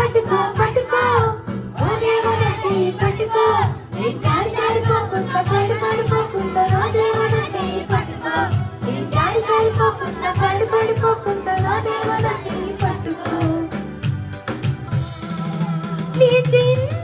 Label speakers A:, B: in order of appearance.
A: పట్టుకో పట్టుకో ఓ దేవుడా చెయ్యి పట్టుకో నీ జారి జారిపోకుండా పడిపోకుండా ఓ దేవుడా చెయ్యి పట్టుకో నీ జారి జారిపోకుండా పడిపోకుండా ఓ దేవుడా చెయ్యి పట్టుకో నీ చిన్న